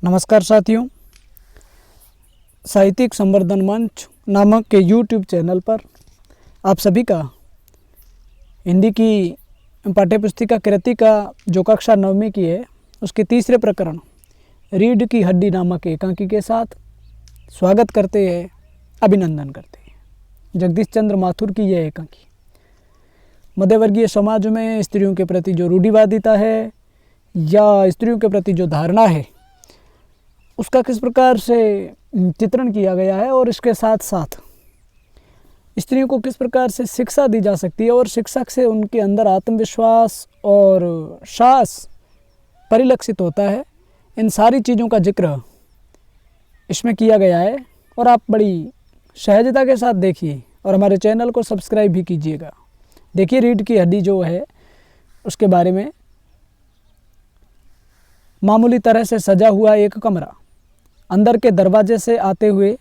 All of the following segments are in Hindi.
नमस्कार साथियों, साहित्यिक संवर्धन मंच नामक के यूट्यूब चैनल पर आप सभी का हिंदी की पाठ्यपुस्तिका कृति का जो कक्षा 9वीं की है उसके तीसरे प्रकरण रीढ़ की हड्डी नामक एकांकी के साथ स्वागत करते हैं, अभिनंदन करते हैं। जगदीश चंद्र माथुर की यह एकांकी मध्यवर्गीय समाज में स्त्रियों के प्रति जो रूढ़िवादिता है या स्त्रियों के प्रति जो धारणा है उसका किस प्रकार से चित्रण किया गया है और इसके साथ साथ स्त्रियों को किस प्रकार से शिक्षा दी जा सकती है और शिक्षक से उनके अंदर आत्मविश्वास और साहस परिलक्षित होता है। इन सारी चीज़ों का जिक्र इसमें किया गया है और आप बड़ी सहजता के साथ देखिए और हमारे चैनल को सब्सक्राइब भी कीजिएगा। देखिए, रीढ़ की हड्डी जो है उसके बारे में मामूली तरह से सजा हुआ एक कमरा, अंदर के दरवाजे से आते हुए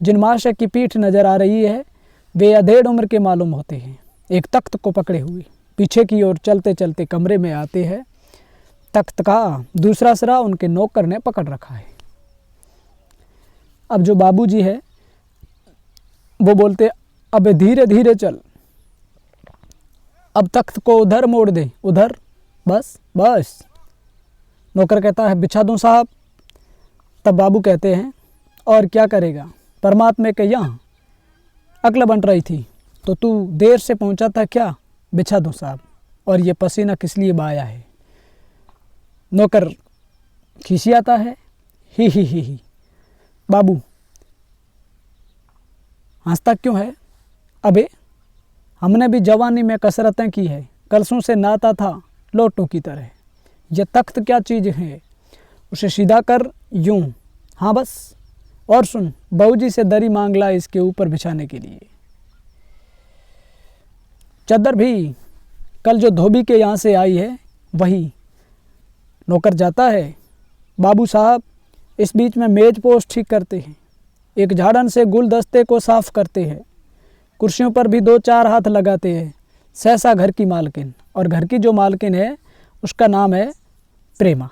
जिन महाशय की पीठ नज़र आ रही है वे अधेड़ उम्र के मालूम होते हैं। एक तख्त को पकड़े हुए पीछे की ओर चलते चलते कमरे में आते हैं। तख्त का दूसरा सिरा उनके नौकर ने पकड़ रखा है। अब जो बाबूजी है वो बोलते, अब धीरे धीरे चल, अब तख्त को उधर मोड़ दे, उधर, बस बस। नौकर कहता है, बिछा दूं साहब। तब बाबू कहते हैं, और क्या करेगा, परमात्मा के यहाँ अक्ल बन रही थी तो तू देर से पहुंचा था क्या, बिछा दूं साहब। और ये पसीना किस लिए बहाया है। नौकर खिसियाता है, ही। बाबू हंसता क्यों है, अबे हमने भी जवानी में कसरतें की है, कलसों से नाता था लोटों की तरह। यह तख्त क्या चीज़ है, उसे सीधा कर यूं, हाँ बस। और सुन, बहूजी से दरी मांग ला इसके ऊपर बिछाने के लिए। चद्दर भी कल जो धोबी के यहाँ से आई है वही। नौकर जाता है। बाबू साहब इस बीच में मेज पोस्ट ठीक करते हैं, एक झाड़न से गुलदस्ते को साफ करते हैं, कुर्सियों पर भी 2-4 हाथ लगाते हैं। सहसा घर की मालकिन, और घर की जो मालकिन है उसका नाम है प्रेमा।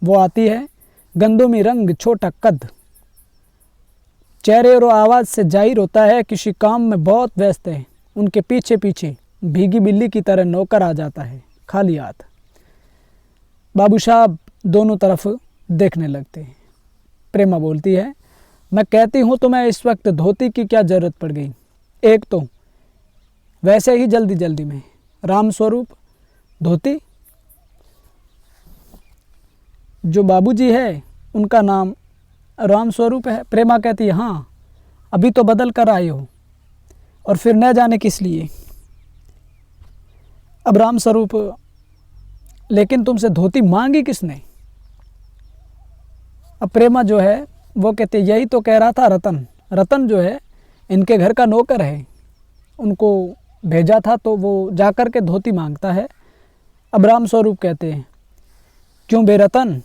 वो आती है, गंदुमी रंग, छोटा कद, चेहरे और आवाज़ से जाहिर होता है किसी काम में बहुत व्यस्त है। उनके पीछे पीछे भीगी बिल्ली की तरह नौकर आ जाता है, खाली हाथ। बाबू साहब दोनों तरफ देखने लगते हैं। प्रेमा बोलती है, मैं कहती हूँ तुम्हें इस वक्त धोती की क्या ज़रूरत पड़ गई। एक तो वैसे ही जल्दी जल्दी में राम स्वरूप धोती। जो बाबूजी है उनका नाम राम स्वरूप है। प्रेमा कहती है, हाँ अभी तो बदल कर आए हो और फिर न जाने किस लिए। अब राम स्वरूप, लेकिन तुमसे धोती मांगी किसने। अब प्रेमा जो है वो कहती है, यही तो कह रहा था रतन। रतन जो है इनके घर का नौकर है, उनको भेजा था तो वो जाकर के धोती मांगता है। अब राम स्वरूप कहते हैं, क्यों बे रतन,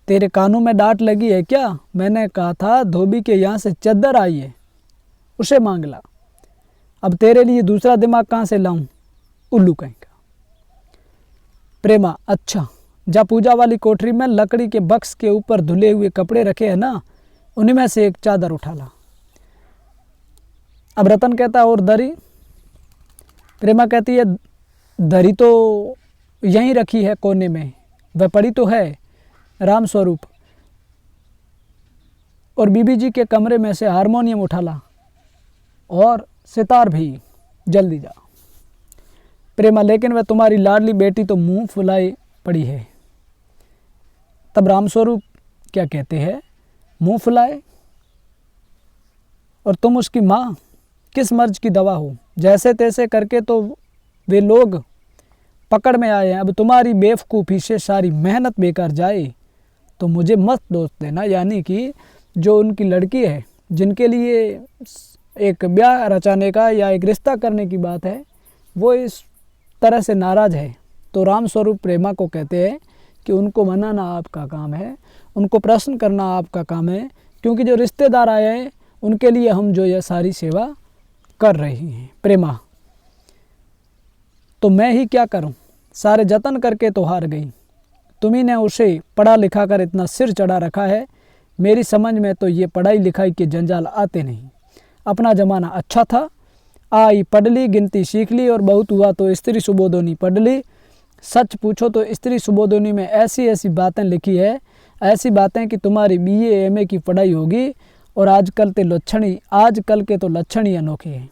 तेरे कानों में डांट लगी है क्या। मैंने कहा था धोबी के यहाँ से चद्दर आई है, उसे मांग ला। अब तेरे लिए दूसरा दिमाग कहाँ से लाऊं, उल्लू कहेगा। प्रेमा, अच्छा जा पूजा वाली कोठरी में लकड़ी के बक्स के ऊपर धुले हुए कपड़े रखे हैं ना, उन्हीं में से एक चादर उठा ला। अब रतन कहता है, और दरी। प्रेमा कहती है, दरी तो यहीं रखी है कोने में, वह पड़ी तो है। राम स्वरूप, और बीबी जी के कमरे में से हारमोनियम उठा ला और सितार भी, जल्दी जा। प्रेमा, लेकिन वह तुम्हारी लाडली बेटी तो मुंह फुलाए पड़ी है। तब राम स्वरूप क्या कहते हैं, मुंह फुलाए, और तुम उसकी माँ, किस मर्ज की दवा हो। जैसे तैसे करके तो वे लोग पकड़ में आए हैं। अब तुम्हारी बेवकूफ़ी से सारी मेहनत बेकार जाए तो मुझे मत दोष देना। यानी कि जो उनकी लड़की है जिनके लिए एक ब्याह रचाने का या एक रिश्ता करने की बात है, वो इस तरह से नाराज़ है। तो राम स्वरूप प्रेमा को कहते हैं कि उनको मनाना आपका काम है, उनको प्रश्न करना आपका काम है, क्योंकि जो रिश्तेदार आए हैं उनके लिए हम जो यह सारी सेवा कर रही हैं। प्रेमा, तो मैं ही क्या करूं, सारे जतन करके तो हार गई। तुम्ही ने उसे पढ़ा लिखा कर इतना सिर चढ़ा रखा है। मेरी समझ में तो ये पढ़ाई लिखाई के जंजाल आते नहीं। अपना ज़माना अच्छा था, आई पढ़ ली, गिनती सीख ली और बहुत हुआ तो स्त्री सुबोधनी पढ़ ली। सच पूछो तो स्त्री सुबोधनी में ऐसी ऐसी बातें लिखी है, ऐसी बातें कि तुम्हारी BA MA की पढ़ाई होगी और आजकल के तो लक्षण ही अनोखे हैं।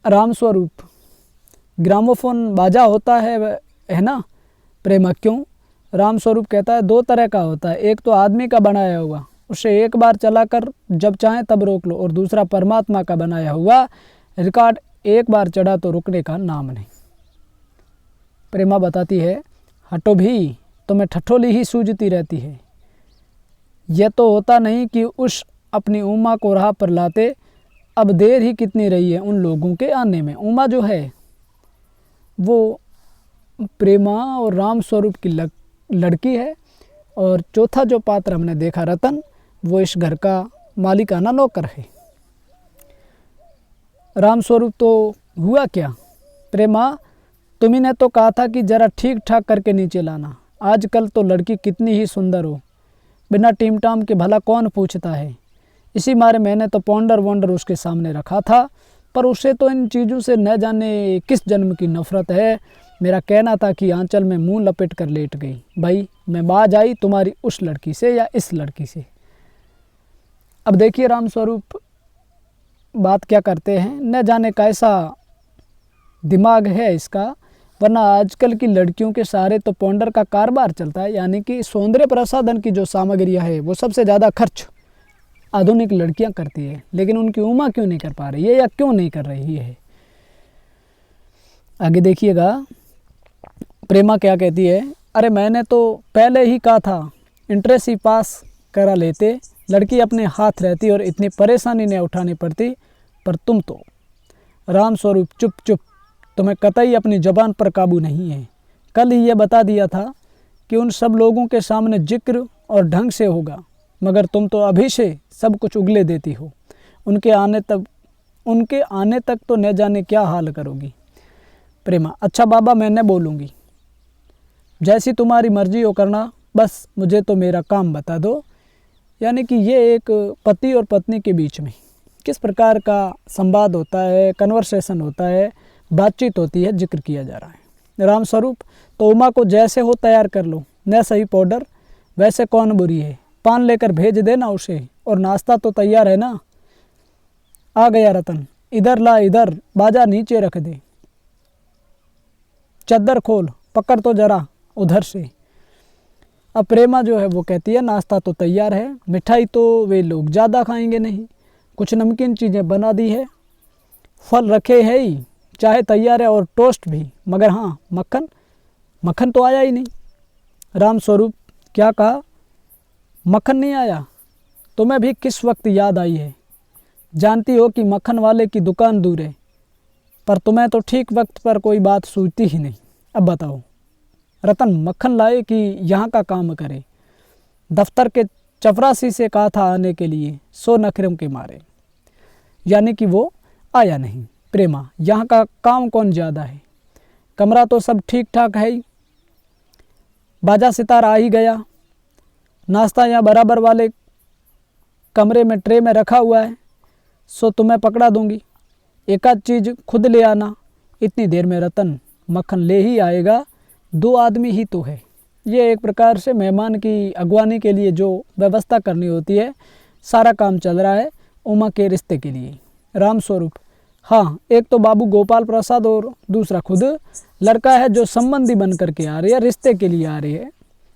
रामस्वरूप, ग्रामोफोन बाजा होता है ना प्रेमा, क्यों? रामस्वरूप कहता है 2 तरह का होता है, एक तो आदमी का बनाया हुआ, उसे एक बार चलाकर जब चाहे तब रोक लो, और दूसरा परमात्मा का बनाया हुआ रिकॉर्ड, एक बार चढ़ा तो रुकने का नाम नहीं। प्रेमा बताती है, हटो भी, तुम्हें ठठोली ही सूझती रहती है। यह तो होता नहीं कि उस अपनी उमा को राह पर लाते। अब देर ही कितनी रही है उन लोगों के आने में। उमा जो है वो प्रेमा और रामस्वरूप की लड़की है, और चौथा जो पात्र हमने देखा रतन, वो इस घर का मालिकाना नौकर है। रामस्वरूप तो हुआ क्या? प्रेमा, तुम्ही ने तो कहा था कि जरा ठीक ठाक करके नीचे लाना। आजकल तो लड़की कितनी ही सुंदर हो, बिना टीम टाम के भला कौन पूछता है। इसी मारे मैंने तो पौंडर वोंडर उसके सामने रखा था, पर उसे तो इन चीज़ों से न जाने किस जन्म की नफरत है। मेरा कहना था कि आंचल में मुंह लपेट कर लेट गई। भाई मैं बाज आई तुम्हारी उस लड़की से या इस लड़की से। अब देखिए रामस्वरूप बात क्या करते हैं, न जाने कैसा दिमाग है इसका, वरना आजकल की लड़कियों के सारे तो पौंडर का कारोबार चलता है, यानी कि सौंदर्य प्रसाधन की जो सामग्रियाँ है वो सबसे ज़्यादा खर्च आधुनिक लड़कियां करती है। लेकिन उनकी उमा क्यों नहीं कर पा रही है या क्यों नहीं कर रही है? आगे देखिएगा प्रेमा क्या कहती है, अरे मैंने तो पहले ही कहा था इंट्रेंस ही पास करा लेते, लड़की अपने हाथ रहती और इतनी परेशानी नहीं उठानी पड़ती। पर तुम तो रामस्वरूप चुप चुप, तुम्हें कतई अपनी ज़बान पर काबू नहीं है। कल ही ये बता दिया था कि उन सब लोगों के सामने जिक्र और ढंग से होगा, मगर तुम तो अभी से सब कुछ उगले देती हो। उनके आने तक तो न जाने क्या हाल करोगी। प्रेमा, अच्छा बाबा मैं न बोलूँगी, जैसी तुम्हारी मर्जी हो करना, बस मुझे तो मेरा काम बता दो। यानी कि ये एक पति और पत्नी के बीच में किस प्रकार का संवाद होता है, कन्वर्सेशन होता है, बातचीत होती है, जिक्र किया जा रहा है। रामस्वरूप, तो उमा को जैसे हो तैयार कर लो, न सही पाउडर, वैसे कौन बुरी है, पान लेकर भेज देना उसे, और नाश्ता तो तैयार है ना। आ गया रतन, इधर ला, इधर बाजा नीचे रख दे, चद्दर खोल, पकड़ तो जरा उधर से। अब प्रेमा जो है वो कहती है नाश्ता तो तैयार है, मिठाई तो वे लोग ज़्यादा खाएंगे नहीं, कुछ नमकीन चीज़ें बना दी है, फल रखे है ही, चाय तैयार है और टोस्ट भी, मगर हाँ मक्खन तो आया ही नहीं। रामस्वरूप, क्या कहा? मक्खन नहीं आया? तुम्हें भी किस वक्त याद आई है? जानती हो कि मक्खन वाले की दुकान दूर है, पर तुम्हें तो ठीक वक्त पर कोई बात सूझती ही नहीं। अब बताओ रतन मक्खन लाए कि यहाँ का काम करे? दफ्तर के चपरासी से कहा था आने के लिए, सो नखरम के मारे, यानी कि वो आया नहीं। प्रेमा, यहाँ का काम कौन ज़्यादा है, कमरा तो सब ठीक ठाक है ही, बाजा सितार आ ही गया, नाश्ता यहाँ बराबर वाले कमरे में ट्रे में रखा हुआ है, सो तुम्हें पकड़ा दूंगी, एक आध चीज़ खुद ले आना। इतनी देर में रतन मक्खन ले ही आएगा, 2 आदमी ही तो है। ये एक प्रकार से मेहमान की अगवानी के लिए जो व्यवस्था करनी होती है, सारा काम चल रहा है उमा के रिश्ते के लिए। रामस्वरूप, हाँ, एक तो बाबू गोपाल प्रसाद और दूसरा खुद लड़का है जो संबंधी बन करके आ रही है, रिश्ते के लिए आ रही है।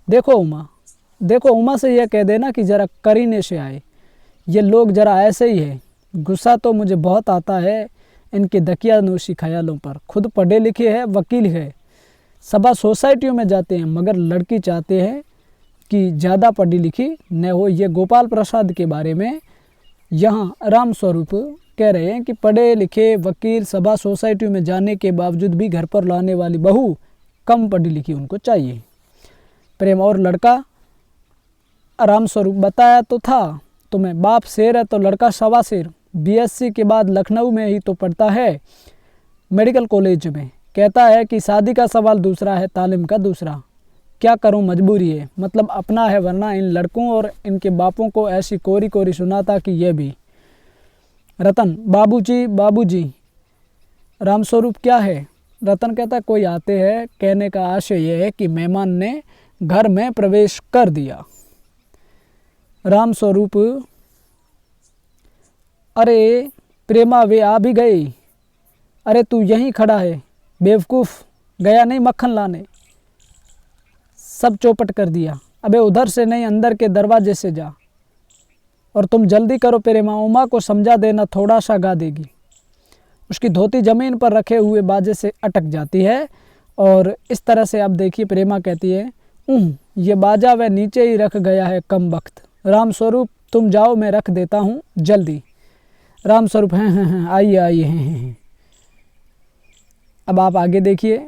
देखो उमा से यह कह देना कि ज़रा करीने से आए, ये लोग ज़रा ऐसे ही है। गुस्सा तो मुझे बहुत आता है इनके दकियानूसी ख्यालों पर। खुद पढ़े लिखे हैं, वकील है, सभा सोसाइटियों में जाते हैं, मगर लड़की चाहते हैं कि ज़्यादा पढ़ी लिखी न हो। ये गोपाल प्रसाद के बारे में यहाँ रामस्वरूप कह रहे हैं कि पढ़े लिखे वकील सभा सोसाइटियों में जाने के बावजूद भी घर पर लाने वाली बहू कम पढ़ी लिखी उनको चाहिए। प्रेम और लड़का, रामस्वरूप बताया तो था तुम्हें, बाप शेर है तो लड़का सवा शेर। BSc के बाद लखनऊ में ही तो पढ़ता है, मेडिकल कॉलेज में। कहता है कि शादी का सवाल दूसरा है, तालीम का दूसरा। क्या करूं, मजबूरी है। मतलब अपना है, वरना इन लड़कों और इनके बापों को ऐसी कोरी कोरी सुनाता कि ये भी। रतन, बाबूजी बाबूजी। रामस्वरूप, क्या है? रतन कहता, कोई आते हैं, कहने का आशय यह है कि मेहमान ने घर में प्रवेश कर दिया। रामस्वरूप, अरे प्रेमा, वे आ भी गई। अरे तू यहीं खड़ा है बेवकूफ़, गया नहीं मक्खन लाने? सब चौपट कर दिया। अबे उधर से नहीं, अंदर के दरवाजे से जा। और तुम जल्दी करो प्रेमा, उमा को समझा देना, थोड़ा सा गा देगी। उसकी धोती ज़मीन पर रखे हुए बाजे से अटक जाती है और इस तरह से अब देखिए प्रेमा कहती है, ये बाजा वह नीचे ही रख गया है कम वक्त। रामस्वरूप, तुम जाओ, मैं रख देता हूँ जल्दी। रामस्वरूप, हैं, आइए आइए, हैं। अब आप आगे देखिए।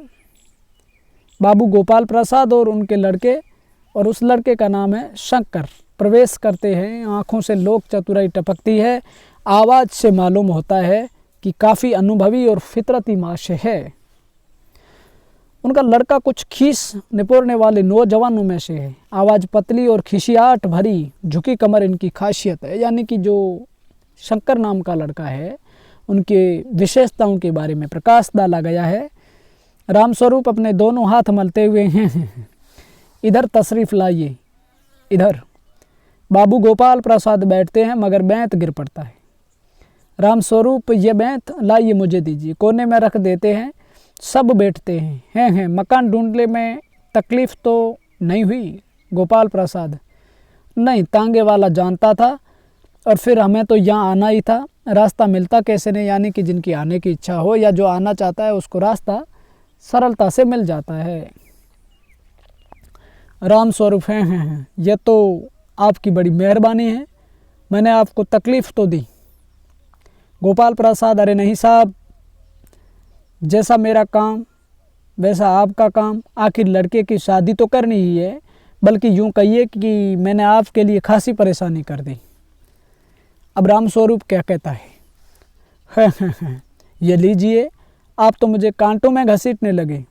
बाबू गोपाल प्रसाद और उनके लड़के, और उस लड़के का नाम है शंकर, प्रवेश करते हैं। आँखों से लोक चतुराई टपकती है। आवाज़ से मालूम होता है कि काफ़ी अनुभवी और फितरती माशे है। उनका लड़का कुछ खीस निपोरने वाले नौजवानों में से है। आवाज़ पतली और खिसियाट भरी, झुकी कमर इनकी खासियत है। यानी कि जो शंकर नाम का लड़का है, उनके विशेषताओं के बारे में प्रकाश डाला गया है। रामस्वरूप अपने दोनों हाथ मलते हुए हैं, इधर तशरीफ़ लाइए, इधर। बाबू गोपाल प्रसाद बैठते हैं मगर बेंत गिर पड़ता है। रामस्वरूप, ये बेंत लाइए, मुझे दीजिए। कोने में रख देते हैं। सब बैठते हैं। मकान ढूंढने में तकलीफ़ तो नहीं हुई? गोपाल प्रसाद, नहीं, तांगे वाला जानता था और फिर हमें तो यहाँ आना ही था। रास्ता मिलता कैसे नहीं, यानी कि जिनकी आने की इच्छा हो या जो आना चाहता है उसको रास्ता सरलता से मिल जाता है। रामस्वरूप, हैं, यह तो आपकी बड़ी मेहरबानी है, मैंने आपको तकलीफ़ तो दी। गोपाल प्रसाद, अरे नहीं साहब, जैसा मेरा काम वैसा आपका काम। आखिर लड़के की शादी तो करनी ही है, बल्कि यूँ कहिए कि मैंने आपके लिए खासी परेशानी कर दी। अब रामस्वरूप क्या कहता है, ये लीजिए, आप तो मुझे कांटों में घसीटने लगे।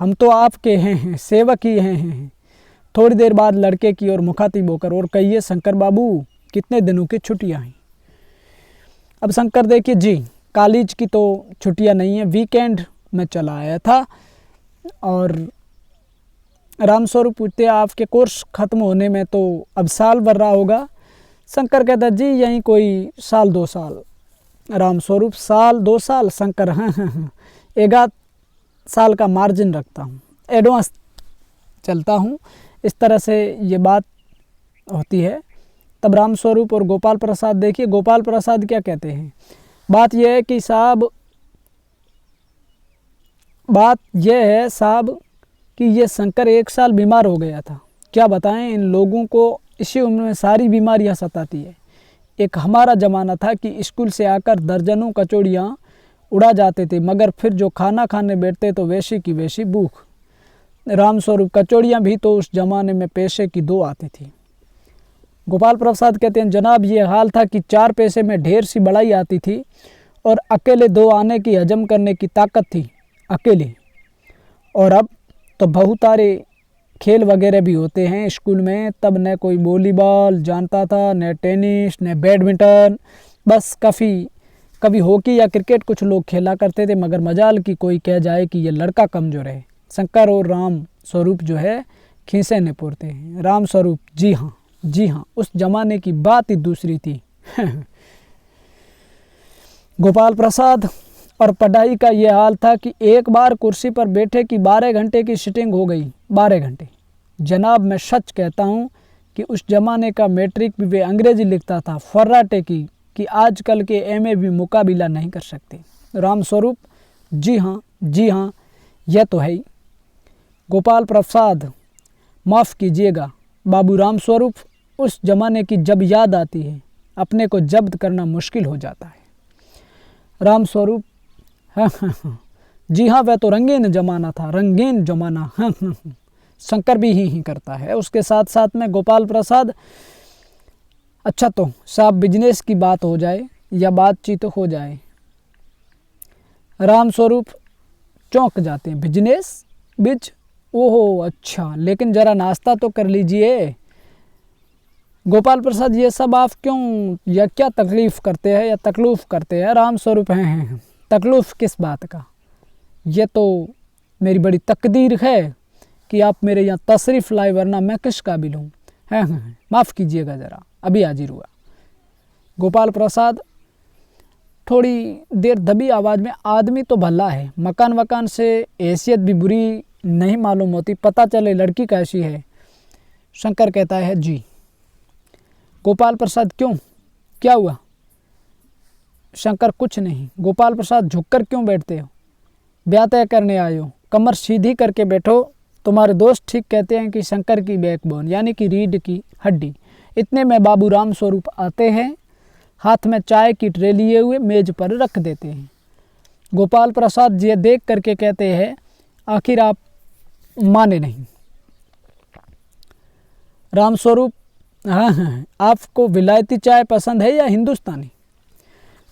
हम तो आपके हैं, सेवक ही हैं। थोड़ी देर बाद लड़के की ओर मुखातिब होकर, और कहिए शंकर बाबू, कितने दिनों की छुट्टियाँ हैं? अब शंकर देखिए जी, कॉलेज की तो छुट्टियाँ नहीं है, वीकेंड में चला आया था। और रामस्वरूप पूछते, आपके कोर्स ख़त्म होने में तो अब साल भर रहा होगा? शंकर कहता, जी यहीं कोई साल 2 साल। रामस्वरूप, साल 2 साल? शंकर, हाँ, 1 साल का मार्जिन रखता हूँ, एडवांस चलता हूँ। इस तरह से ये बात होती है। तब रामस्वरूप और गोपाल प्रसाद देखिए, गोपाल प्रसाद क्या कहते हैं, बात यह है कि साहब, कि ये शंकर 1 साल बीमार हो गया था। क्या बताएं, इन लोगों को इसी उम्र में सारी बीमारियां सताती है। एक हमारा ज़माना था कि स्कूल से आकर दर्जनों कचौड़ियाँ उड़ा जाते थे, मगर फिर जो खाना खाने बैठते तो वैसी की वैसी भूख। रामस्वरूप, कचौड़ियाँ भी तो उस ज़माने में पैसे की 2 आती थी। गोपाल प्रसाद कहते हैं, जनाब ये हाल था कि 4 पैसे में ढेर सी बड़ाई आती थी और अकेले 2 आने की हजम करने की ताकत थी, अकेले। और अब तो बहुत सारे खेल वगैरह भी होते हैं स्कूल में। तब न कोई वॉलीबॉल जानता था, न टेनिस, न बैडमिंटन, बस कभी हॉकी या क्रिकेट कुछ लोग खेला करते थे। मगर मजाल की कोई कह जाए कि ये लड़का कमज़ोर है। शंकर और रामस्वरूप जो है खीसें निपोरते हैं। रामस्वरूप, जी हाँ, उस जमाने की बात ही दूसरी थी। गोपाल प्रसाद, और पढ़ाई का ये हाल था कि एक बार कुर्सी पर बैठे कि 12 घंटे की सिटिंग हो गई। 12 घंटे जनाब, मैं सच कहता हूँ कि उस ज़माने का मैट्रिक भी वे अंग्रेजी लिखता था, फर्राटे की, कि आजकल के एमए भी मुकाबला नहीं कर सकते। रामस्वरूप, जी हाँ, यह तो है ही। गोपाल प्रसाद, माफ़ कीजिएगा बाबू रामस्वरूप, उस ज़माने की जब याद आती है अपने को जब्त करना मुश्किल हो जाता है। रामस्वरूप, हाँ, जी हाँ, वह तो रंगीन ज़माना था, रंगीन ज़माना। हाँ, शंकर भी ही करता है। उसके साथ साथ में गोपाल प्रसाद, अच्छा तो साहब बिजनेस की बात हो जाए या बातचीत हो जाए। रामस्वरूप, चौंक जाते हैं। बिजनेस बिज, ओहो अच्छा, लेकिन ज़रा नाश्ता तो कर लीजिए। गोपाल प्रसाद ये सब आप क्यों या क्या तकलीफ़ करते हैं या तकलीफ़ करते हैं? राम स्वरूप हैं। तकलीफ़ किस बात का? ये तो मेरी बड़ी तकदीर है कि आप मेरे यहाँ तशरीफ़ लाए, वरना मैं किस काबिल हूँ। हैं, माफ़ कीजिएगा, ज़रा अभी हाजिर हुआ। गोपाल प्रसाद थोड़ी देर दबी आवाज़ में, आदमी तो भला है, मकान वकान से हैसियत भी बुरी नहीं मालूम होती, पता चले लड़की कैसी है। शंकर कहता है जी। गोपाल प्रसाद क्यों, क्या हुआ? शंकर कुछ नहीं। गोपाल प्रसाद झुककर क्यों बैठते हो? ब्याह तय करने आए हो, कमर सीधी करके बैठो। तुम्हारे दोस्त ठीक कहते हैं कि शंकर की बैकबोन यानी कि रीढ़ की हड्डी। इतने में बाबू राम स्वरूप आते हैं, हाथ में चाय की ट्रे लिए हुए मेज पर रख देते हैं। गोपाल प्रसाद ये देख करके कहते हैं, आखिर आप माने नहीं। राम स्वरूप, हाँ, आपको विलायती चाय पसंद है या हिंदुस्तानी?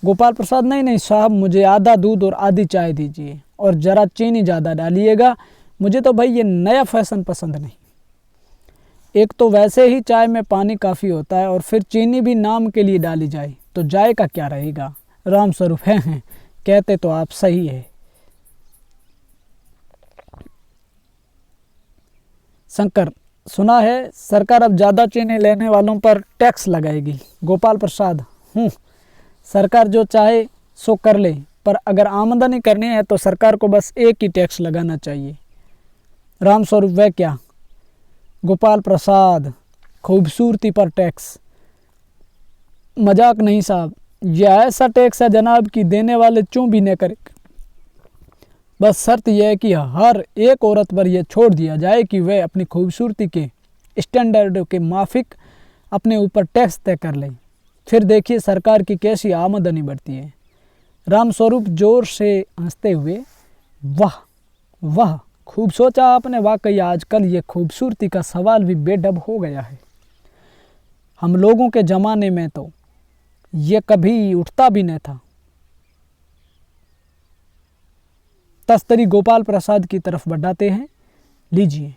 गोपाल प्रसाद, नहीं नहीं साहब, मुझे आधा दूध और आधी चाय दीजिए, और ज़रा चीनी ज़्यादा डालिएगा। मुझे तो भाई ये नया फैशन पसंद नहीं। एक तो वैसे ही चाय में पानी काफ़ी होता है, और फिर चीनी भी नाम के लिए डाली जाए तो जाए का क्या रहेगा? राम स्वरूप, हैं, कहते तो आप सही है। शंकर, सुना है सरकार अब ज़्यादा चीनी लेने वालों पर टैक्स लगाएगी। गोपाल प्रसाद, सरकार जो चाहे सो कर ले, पर अगर आमदनी करनी है तो सरकार को बस एक ही टैक्स लगाना चाहिए। राम स्वरूप, वह क्या? गोपाल प्रसाद, खूबसूरती पर टैक्स। मजाक नहीं साहब, यह ऐसा टैक्स है जनाब कि देने वाले चूं भी न करे। बस शर्त यह है कि हर एक औरत पर यह छोड़ दिया जाए कि वह अपनी खूबसूरती के स्टैंडर्ड के माफिक अपने ऊपर टैक्स तय कर ले। फिर देखिए सरकार की कैसी आमदनी बढ़ती है। राम स्वरूप जोर से हंसते हुए, वाह वाह, खूब सोचा आपने। वाकई आजकल ये खूबसूरती का सवाल भी बेढब हो गया है। हम लोगों के ज़माने में तो ये कभी उठता भी न था। तस्तरी गोपाल प्रसाद की तरफ बढ़ाते हैं, लीजिए।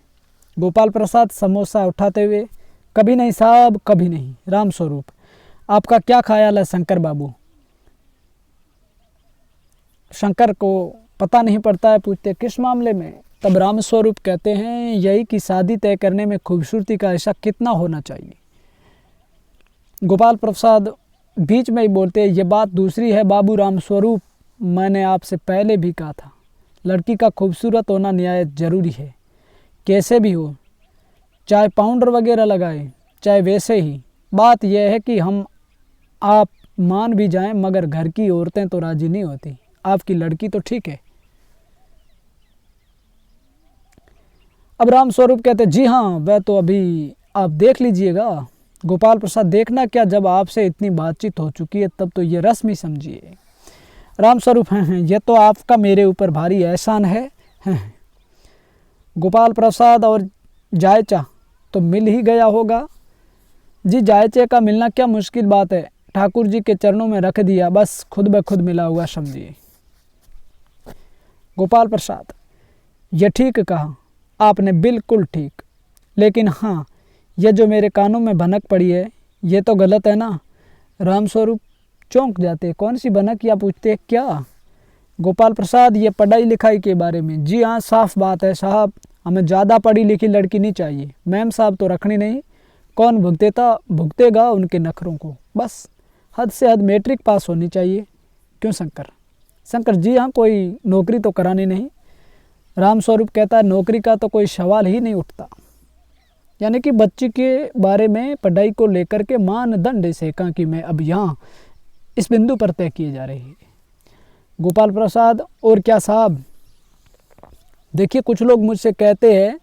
गोपाल प्रसाद समोसा उठाते हुए, कभी नहीं साहब, कभी नहीं। राम स्वरूप, आपका क्या ख्याल है शंकर बाबू? शंकर को पता नहीं पड़ता है, पूछते किस मामले में? तब राम स्वरूप कहते हैं, यही कि शादी तय करने में खूबसूरती का हिस्सा कितना होना चाहिए। गोपाल प्रसाद बीच में ही बोलते हैं, ये बात दूसरी है बाबू राम स्वरूप, मैंने आपसे पहले भी कहा था, लड़की का खूबसूरत होना निहायत ज़रूरी है। कैसे भी हो, चाहे पाउडर वगैरह लगाए, चाहे वैसे ही। बात यह है कि हम आप मान भी जाएं, मगर घर की औरतें तो राजी नहीं होती। आपकी लड़की तो ठीक है। अब राम स्वरूप कहते, जी हाँ, वह तो अभी आप देख लीजिएगा। गोपाल प्रसाद, देखना क्या, जब आपसे इतनी बातचीत हो चुकी है तब तो ये रस्म ही समझिए। राम स्वरूप, हैं, ये तो आपका मेरे ऊपर भारी एहसान है। गोपाल प्रसाद, और जायचा तो मिल ही गया होगा? जी, जायचे का मिलना क्या मुश्किल बात है, ठाकुर जी के चरणों में रख दिया, बस खुद ब खुद मिला हुआ समझिए। गोपाल प्रसाद, ये ठीक कहा आपने, बिल्कुल ठीक। लेकिन हाँ, ये जो मेरे कानों में भनक पड़ी है, ये तो गलत है ना? राम स्वरूप चौंक जाते, कौन सी भनक, या पूछते क्या? गोपाल प्रसाद, ये पढ़ाई लिखाई के बारे में। जी हाँ, साफ बात है साहब, हमें ज़्यादा पढ़ी लिखी लड़की नहीं चाहिए। मैम साहब तो रखनी नहीं, कौन भुगतेगा उनके नखरों को। बस हद से हद मैट्रिक पास होनी चाहिए। क्यों शंकर? शंकर, जी हाँ, कोई नौकरी तो करानी नहीं। राम स्वरूप कहता है, नौकरी का तो कोई सवाल ही नहीं उठता। यानी कि बच्ची के बारे में पढ़ाई को लेकर के मानदंड से कहा कि मैं अब यहाँ इस बिंदु पर तय किए जा रहे हैं। गोपाल प्रसाद, और क्या साहब? देखिए, कुछ लोग मुझसे कहते हैं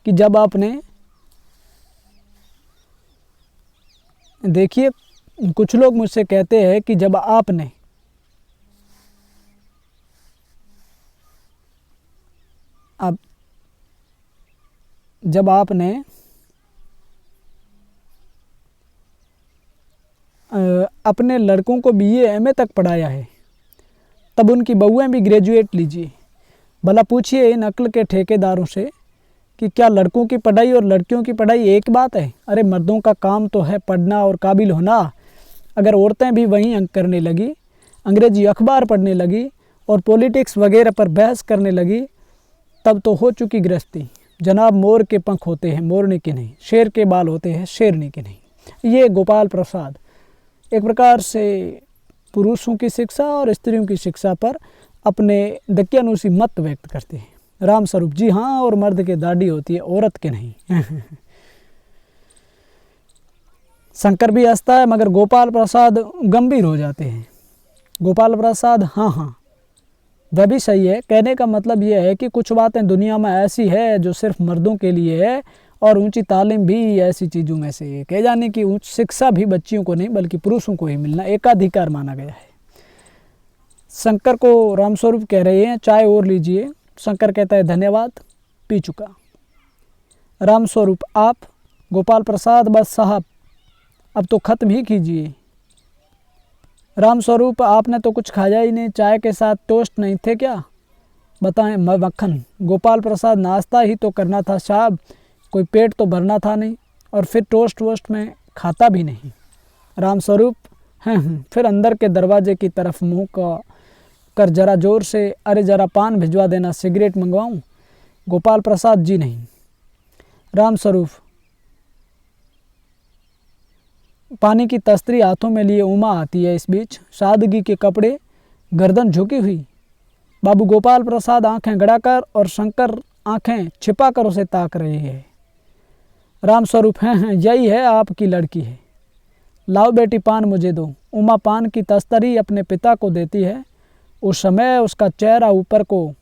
कि जब आपने अपने लड़कों को BA MA तक पढ़ाया है, तब उनकी बहुएं भी ग्रेजुएट लीजिए। भला पूछिए इन अक्ल के ठेकेदारों से कि क्या लड़कों की पढ़ाई और लड़कियों की पढ़ाई एक बात है? अरे मर्दों का काम तो है पढ़ना और काबिल होना। अगर औरतें भी वहीं अंक करने लगी, अंग्रेजी अखबार पढ़ने लगी और पॉलिटिक्स वगैरह पर बहस करने लगी, तब तो हो चुकी गृहस्थी। जनाब, मोर के पंख होते हैं मोरनी के नहीं, शेर के बाल होते हैं शेरनी के नहीं। ये गोपाल प्रसाद एक प्रकार से पुरुषों की शिक्षा और स्त्रियों की शिक्षा पर अपने दकियानूसी मत व्यक्त करते हैं। राम स्वरूप, जी हाँ, और मर्द के दाढ़ी होती है औरत के नहीं। शंकर भी हंसता है मगर गोपाल प्रसाद गंभीर हो जाते हैं। गोपाल प्रसाद, हाँ, वह भी सही है। कहने का मतलब यह है कि कुछ बातें दुनिया में ऐसी है जो सिर्फ मर्दों के लिए है और ऊंची तालीम भी ऐसी चीज़ों में से एक है, यानी कि उच्च शिक्षा भी बच्चियों को नहीं बल्कि पुरुषों को ही मिलना एकाधिकार माना गया है। शंकर को रामस्वरूप कह रहे हैं, चाय और लीजिए। शंकर कहता है, धन्यवाद, पी चुका। रामस्वरूप, आप? गोपाल प्रसाद, बस साहब, अब तो ख़त्म ही कीजिए। रामस्वरूप, आपने तो कुछ खाया ही नहीं, चाय के साथ टोस्ट नहीं थे क्या? बताएं, मक्खन। गोपाल प्रसाद, नाश्ता ही तो करना था साहब, कोई पेट तो भरना था नहीं, और फिर टोस्ट वोस्ट में खाता भी नहीं। रामस्वरूप, फिर अंदर के दरवाजे की तरफ मुँह का कर जरा जोर से, अरे जरा पान भिजवा देना, सिगरेट मंगवाऊं? गोपाल प्रसाद, जी नहीं। रामस्वरूप, पानी की तस्तरी हाथों में लिए उमा आती है। इस बीच सादगी के कपड़े, गर्दन झुकी हुई। बाबू गोपाल प्रसाद आंखें गड़ाकर और शंकर आंखें छिपाकर उसे ताक रहे हैं। रामस्वरूप, हैं, यही है आपकी लड़की है। लाओ बेटी, पान मुझे दो। उमा पान की तस्तरी अपने पिता को देती है। उस समय उसका चेहरा ऊपर को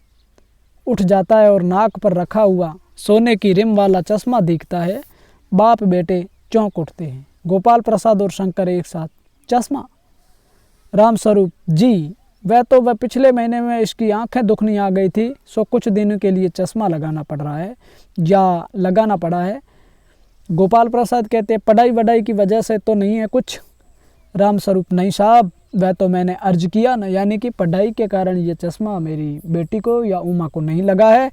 उठ जाता है और नाक पर रखा हुआ सोने की रिम वाला चश्मा दिखता है। बाप बेटे चौंक उठते हैं। गोपाल प्रसाद और शंकर एक साथ, चश्मा? रामस्वरूप, जी, वह पिछले महीने में इसकी आंखें दुखनी आ गई थी, सो कुछ दिनों के लिए चश्मा लगाना पड़ रहा है या लगाना पड़ा है। गोपाल प्रसाद कहते हैं, पढ़ाई वढ़ाई की वजह से तो नहीं है कुछ? रामस्वरूप, नहीं साहब, वह तो मैंने अर्ज किया ना, यानी कि पढ़ाई के कारण ये चश्मा मेरी बेटी को या उमा को नहीं लगा है।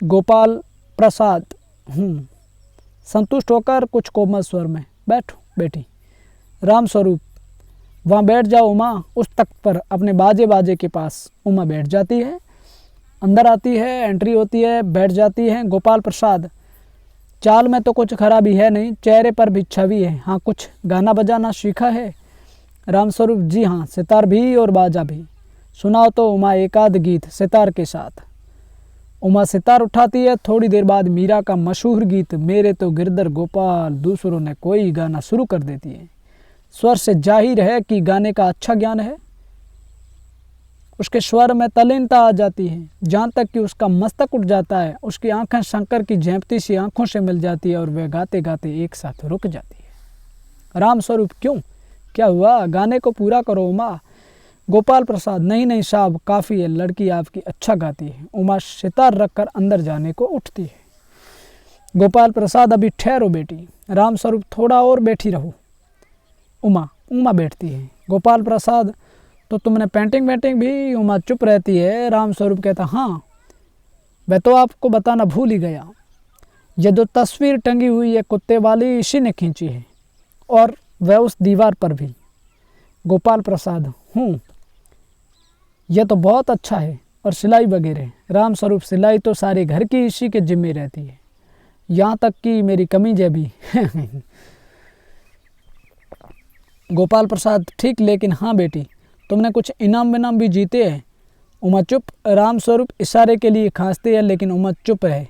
गोपाल प्रसाद, संतुष्ट होकर कुछ कोमल स्वर में, बैठो बेटी। रामस्वरूप, वहाँ बैठ जाओ उमा। उस तख्त पर अपने बाजे के पास उमा बैठ जाती है। अंदर आती है, एंट्री होती है, बैठ जाती है। गोपाल प्रसाद, चाल में तो कुछ खराबी है नहीं, चेहरे पर भी छवि है। हाँ, कुछ गाना बजाना सीखा है? रामस्वरूप, जी हाँ, सितार भी और बाजा भी। सुनाओ तो उमा एक आध गीत सितार के साथ। उमा सितार उठाती है। थोड़ी देर बाद मीरा का मशहूर गीत मेरे तो गिरधर गोपाल दूसरों ने कोई गाना शुरू कर देती है। स्वर से जाहिर है कि गाने का अच्छा ज्ञान है। उसके स्वर में तल्लीनता आ जाती है, जहाँ तक कि उसका मस्तक उठ जाता है। उसकी आंखें शंकर की झेंपती सी आंखों से मिल जाती है और वह गाते गाते एक साथ रुक जाती है। रामस्वरूप, क्यों, क्या हुआ? गाने को पूरा करो उमा। गोपाल प्रसाद, नहीं साहब, काफ़ी है, लड़की आपकी अच्छा गाती है। उमा सितार रखकर अंदर जाने को उठती है। गोपाल प्रसाद, अभी ठहरो बेटी। रामस्वरूप, थोड़ा और बैठी रहो। उमा बैठती है। गोपाल प्रसाद, तो तुमने पेंटिंग भी? उमा चुप रहती है। रामस्वरूप कहता, हाँ, वह तो आपको बताना भूल ही गया। ये जो तस्वीर टंगी हुई है कुत्ते वाली, इसी ने खींची है, और वह उस दीवार पर भी। गोपाल प्रसाद, यह तो बहुत अच्छा है, और सिलाई वगैरह? रामस्वरूप, सिलाई तो सारे घर की इसी के जिम्मे रहती है, यहाँ तक कि मेरी कमीज़ें भी। गोपाल प्रसाद, ठीक, लेकिन हाँ बेटी, तुमने कुछ इनाम विनाम भी जीते हैं? उमा चुप। रामस्वरूप इशारे के लिए खांसते हैं, लेकिन उमा चुप है,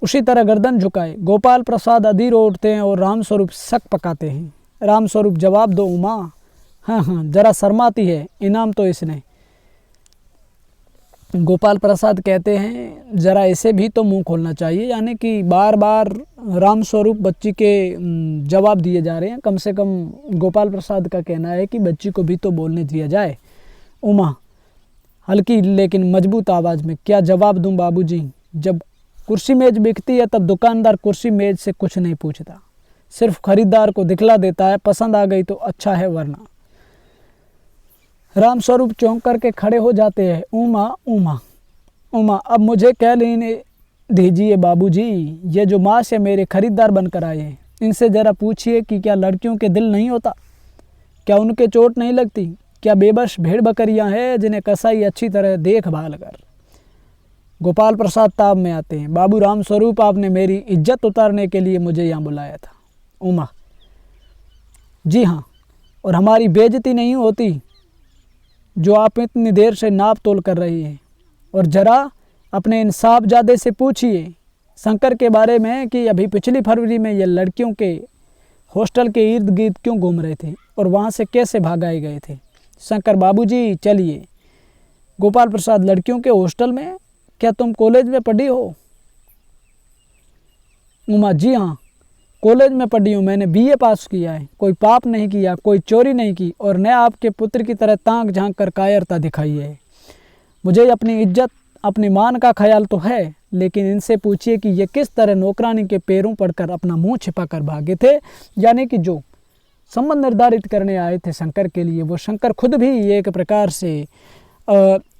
उसी तरह गर्दन झुकाए। गोपाल प्रसाद अधीर उठते हैं और रामस्वरूप शक पकाते हैं। रामस्वरूप, जवाब दो उमा। हाँ, जरा शर्माती है, इनाम तो इसने। गोपाल प्रसाद कहते हैं, ज़रा ऐसे भी तो मुंह खोलना चाहिए, यानी कि बार बार रामस्वरूप बच्ची के जवाब दिए जा रहे हैं। कम से कम गोपाल प्रसाद का कहना है कि बच्ची को भी तो बोलने दिया जाए। उमा हल्की लेकिन मजबूत आवाज़ में, क्या जवाब दूं बाबूजी? जब कुर्सी मेज बिकती है तब दुकानदार कुर्सी मेज से कुछ नहीं पूछता, सिर्फ खरीदार को दिखला देता है, पसंद आ गई तो अच्छा है, वरना। रामस्वरूप चौंक करके खड़े हो जाते हैं। उमा उमा, अब मुझे कह लेने दीजिए बाबूजी, ये जो माँ से मेरे खरीदार बनकर आए हैं, इनसे ज़रा पूछिए कि क्या लड़कियों के दिल नहीं होता, क्या उनके चोट नहीं लगती, क्या बेबस भेड़ बकरियां हैं जिन्हें कसाई अच्छी तरह देखभाल कर। गोपाल प्रसाद ताब में आते हैं। बाबू राम स्वरूप, आपने मेरी इज्जत उतारने के लिए मुझे यहाँ बुलाया था। उमा, जी हाँ, और हमारी बेइज्जती नहीं होती जो आप इतनी देर से नाप तोल कर रही हैं। और ज़रा अपने इन साहबजादे से पूछिए शंकर के बारे में कि अभी पिछली फरवरी में ये लड़कियों के हॉस्टल के इर्द गिर्द क्यों घूम रहे थे और वहाँ से कैसे भागाए गए थे। शंकर, बाबूजी चलिए। गोपाल प्रसाद, लड़कियों के हॉस्टल में? क्या तुम कॉलेज में पढ़ी हो? उमा, जी हाँ, कॉलेज में पढ़ी हूँ, मैंने बीए पास किया है, कोई पाप नहीं किया, कोई चोरी नहीं की, और न आपके पुत्र की तरह ताक झांक कर कायरता दिखाई है। मुझे अपनी इज्जत, अपनी मान का ख्याल तो है, लेकिन इनसे पूछिए कि ये किस तरह नौकरानी के पैरों पड़कर अपना मुंह छिपाकर भागे थे। यानी कि जो संबंध निर्धारित करने आए थे शंकर के लिए, वो शंकर खुद भी एक प्रकार से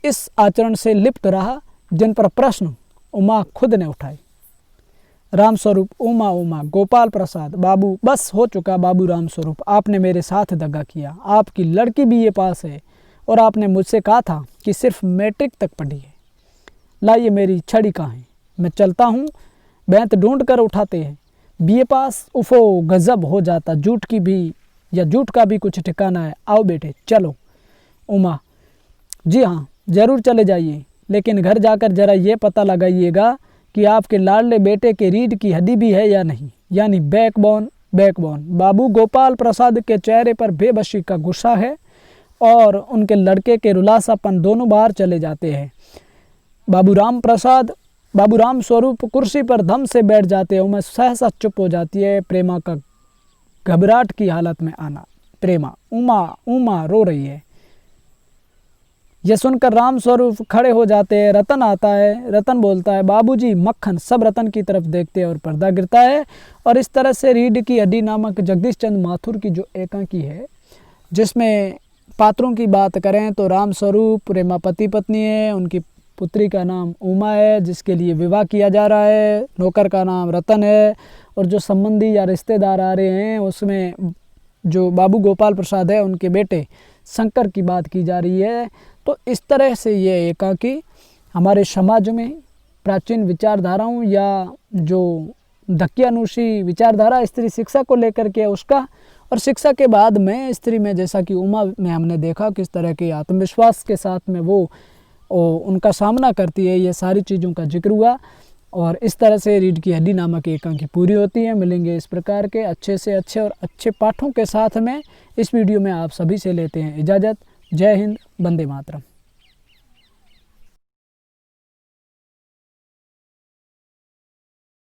इस आचरण से लिप्त रहा, जिन पर प्रश्न उमा खुद ने उठाए। रामस्वरूप, उमा, उमा, गोपाल प्रसाद, बाबू, बस हो चुका बाबू रामस्वरूप, आपने मेरे साथ दगा किया। आपकी लड़की बीए पास है और आपने मुझसे कहा था कि सिर्फ मैट्रिक तक पढ़ी है। लाइए मेरी छड़ी कहाँ है, मैं चलता हूँ, बैंत ढूंढ कर उठाते हैं। बीए पास, उफो गजब हो जाता, झूठ की भी या झूठ का भी कुछ ठिकाना है। आओ बेटे चलो। उमा, जी हाँ, ज़रूर चले जाइए, लेकिन घर जाकर ज़रा ये पता लगाइएगा कि आपके लाडले बेटे के रीढ़ की हड्डी भी है या नहीं, यानी बैकबोन। बैकबोन। बाबू गोपाल प्रसाद के चेहरे पर बेबसी का गुस्सा है और उनके लड़के के रुलासापन दोनों बाहर चले जाते हैं। बाबू राम स्वरूप कुर्सी पर धम से बैठ जाते हैं। उमा सहसा चुप हो जाती है। प्रेमा का घबराहट की हालत में आना। प्रेमा, उमा, उमा रो रही है। यह सुनकर राम स्वरूप खड़े हो जाते हैं। रतन आता है। रतन बोलता है, बाबूजी मक्खन। सब रतन की तरफ देखते हैं और पर्दा गिरता है। और इस तरह से रीढ़ की हड्डी नामक जगदीश चंद्र माथुर की जो एकांकी है, जिसमें पात्रों की बात करें तो राम स्वरूप प्रेमा पति पत्नी है, उनकी पुत्री का नाम उमा है जिसके लिए विवाह किया जा रहा है, नौकर का नाम रतन है, और जो संबंधी या रिश्तेदार आ रहे हैं उसमें जो बाबू गोपाल प्रसाद है उनके बेटे शंकर की बात की जा रही है। तो इस तरह से ये एकांकी हमारे समाज में प्राचीन विचारधाराओं या जो धक्यानुशी विचारधारा स्त्री शिक्षा को लेकर के उसका, और शिक्षा के बाद में स्त्री में जैसा कि उमा में हमने देखा किस तरह के आत्मविश्वास के साथ में वो उनका सामना करती है, ये सारी चीज़ों का जिक्र हुआ। और इस तरह से रीढ़ की हड्डी नामक एकांकी पूरी होती है। मिलेंगे इस प्रकार के अच्छे से अच्छे और अच्छे पाठों के साथ में। इस वीडियो में आप सभी से लेते हैं इजाज़त। जय हिंद, वंदे मातरम।